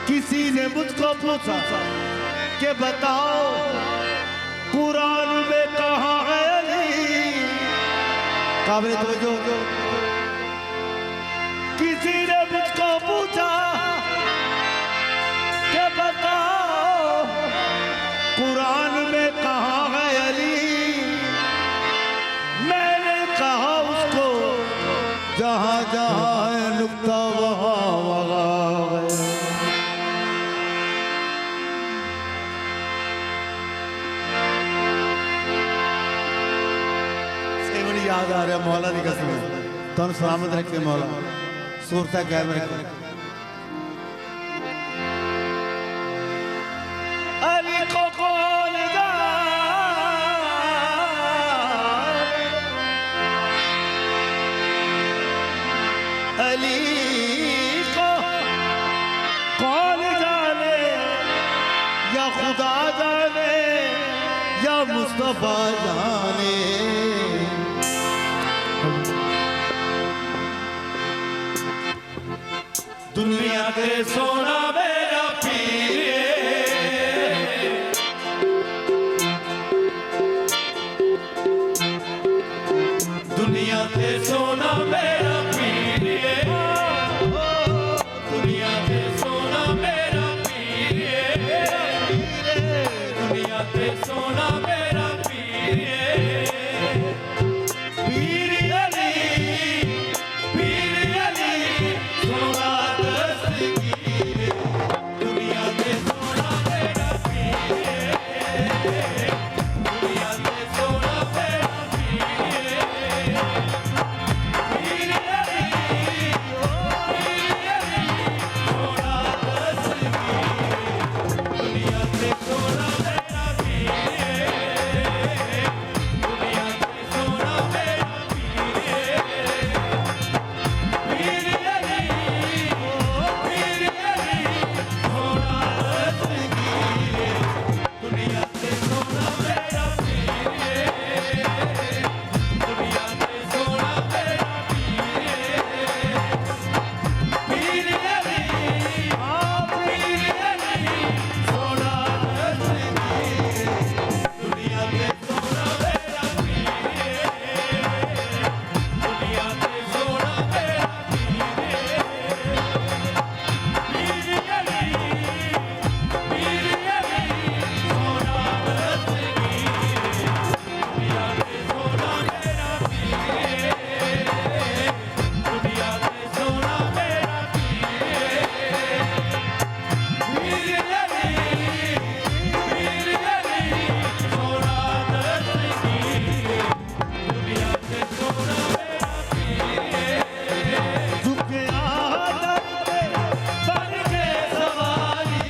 किसी ने मुझको पूछा कि बताओ कुरान में कहाँ है अली। काबिल तवज्जो। किसी ने मुझको पूछा कि बताओ कुरान में कहाँ है अली। मैंने कहा उसको जहाँ जहाँ है नुक्ता वहाँ वहाँ है। सेवड़ी याद आ रहा है मौला की कसम तुम सलामत रखे मौला सूरता कैम रखे। अली को कौन अली को कौन जाने या खुदा जाने या मुस्तफा जाने। दुनिया के सोना मेरा पीर ते सोना मेरा पीर है, दुनिया ते सोना मेरा पीर है, दुनिया ते सोना मेरा पीर है। पीर अली सोना दस्तगीर, दुनिया ते सोना मेरा पीर है, दुनिया ते सोना मेरा पीर है। पीर अली सोना दस्तगीर, दुनिया ते सोना मेरा पीर है, दुनिया ते सोना मेरा पीर है। पीर अली सोना दस्तगीर, दुनिया ते सोना मेरा पीर है, दुनिया ते सोना मेरा पीर है। पीर अली सोना दस्तगीर, दुनिया ते सोना मेरा पीर है, दुनिया ते सोना मेरा पीर है। पीर अली सोना दस्तगीर, दुनिया ते सोना मेरा पीर है, दुनिया ते सोना मेरा पीर है। पीर अली सोना दस्तगीर, दुनिया ते सोना मेरा पीर है। झुके आदर बन के सवारी,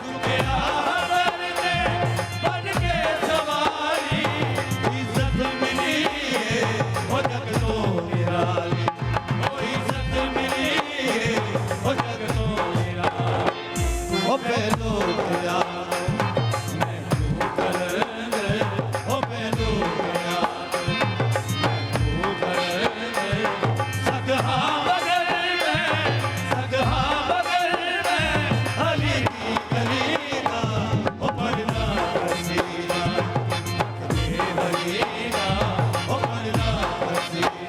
झुके आदर में बन के सवारी, इज्जत मिली है वो जग तो निराली, वो इज्जत मिली है वो जग तो निराली। ओ पहलो गया मैं क्यों करेंगे ओ पहलू गया, मैं क्यों करेंगे सगहा बगल में अली की गली का ओ पढ़ना हसीना, ये हसीना ओ पढ़ना हसीना।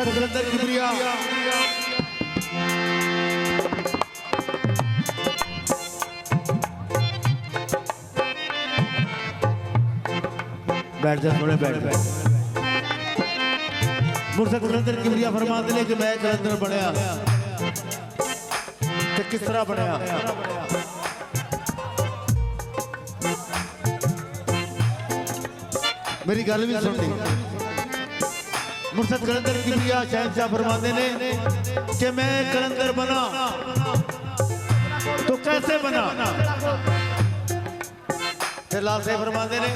मुर्शद कलंदर किबरिया बैठ जा थोड़े बैठ मुर्शद कलंदर किबरिया फरमाते ने कि मैं कलंदर बनया ते किस तरह बनया मेरी गल भी सुन ली मुर्शद कलंदर किबरिया शहंशाह फरमाते ने कि मैं कलंदर बना तो कैसे बना फिर लाल साहब फरमाते ने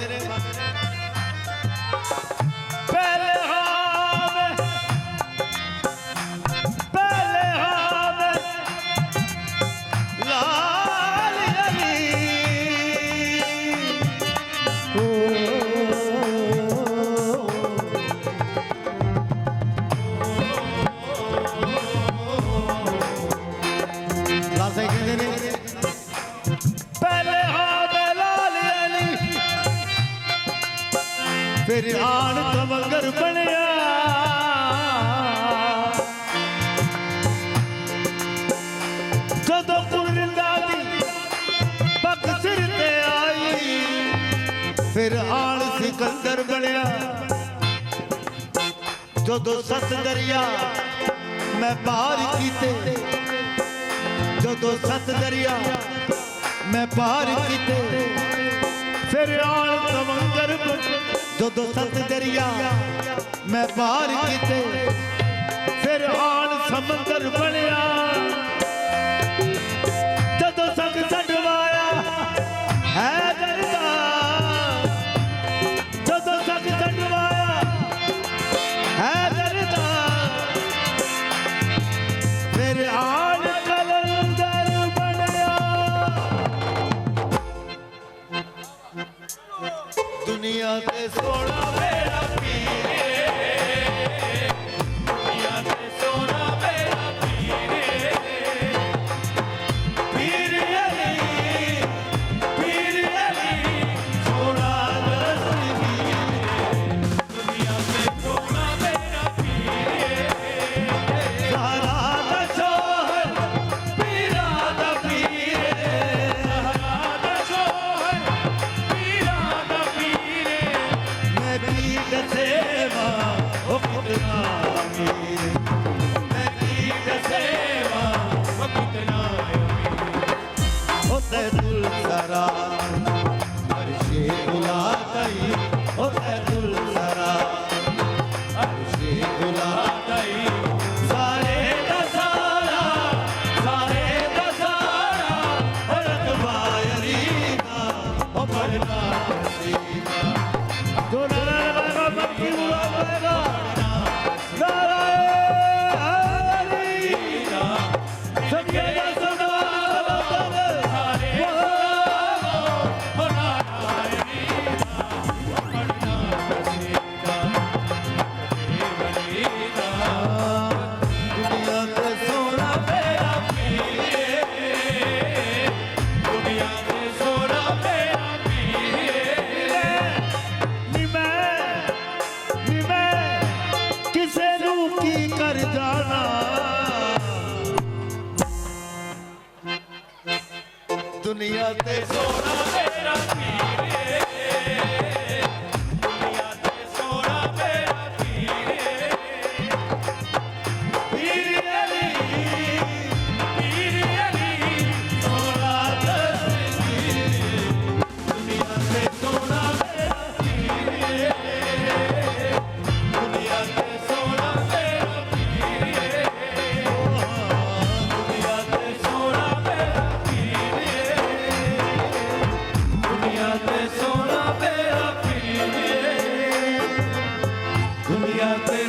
फिर आन कमंगर बनया जदों कुरिंदा दी पग सिर ते आई फिर आन सिकंदर बनया जदों सत दरिया मैं पार कीते जदों सत दरिया मैं पार कीते फिर आन कमंगर जदों सत दरिया मैं पार कीते फिर आन समंदर बनया जदों संग छडवाया है दरदा जदों संग छडवाया है दरदा फिर आन कलंदर बनया दुनिया ते सोना मेरा पीरे दुनिया ते सोना मेरा पीरे पीर अली सोना दस्तगीर दुनिया ते सोना मेरा पीरे ज़हरा दा शोहर पीरा दा पीरे ज़हरा दा शोहर पीरा दा पीरे मैं पीर सेवा ओ कितना अमीर मैं पीर सेवा ओ कितना अमीर ओ तैदुल सरा अर्शे उला गई ओ तैदुल सरा अर्शे उला गई सारे दा सारा रतबा अलीदा ओ पढ़ना सीधा जो नारा लगाएगा मक्खी उड़ा पाएगा नारा अलीदा सकेगा सदा दुनिया ते सोना मेरा पीरे दुनिया ते सोना मेरा पीरे नी मैं किसे नू की कर जाना दुनिया ते सोना मेरा पीरे दुनिया ते सोना मेरा पीरे पीर अली सोना दस्तगीर दुनिया ते सोना मेरा पीरे दुनिया ते सोना मेरा पीरे दुनिया ते सोना मेरा पीरे दुनिया ते सोना मेरा पीरे दुनिया ते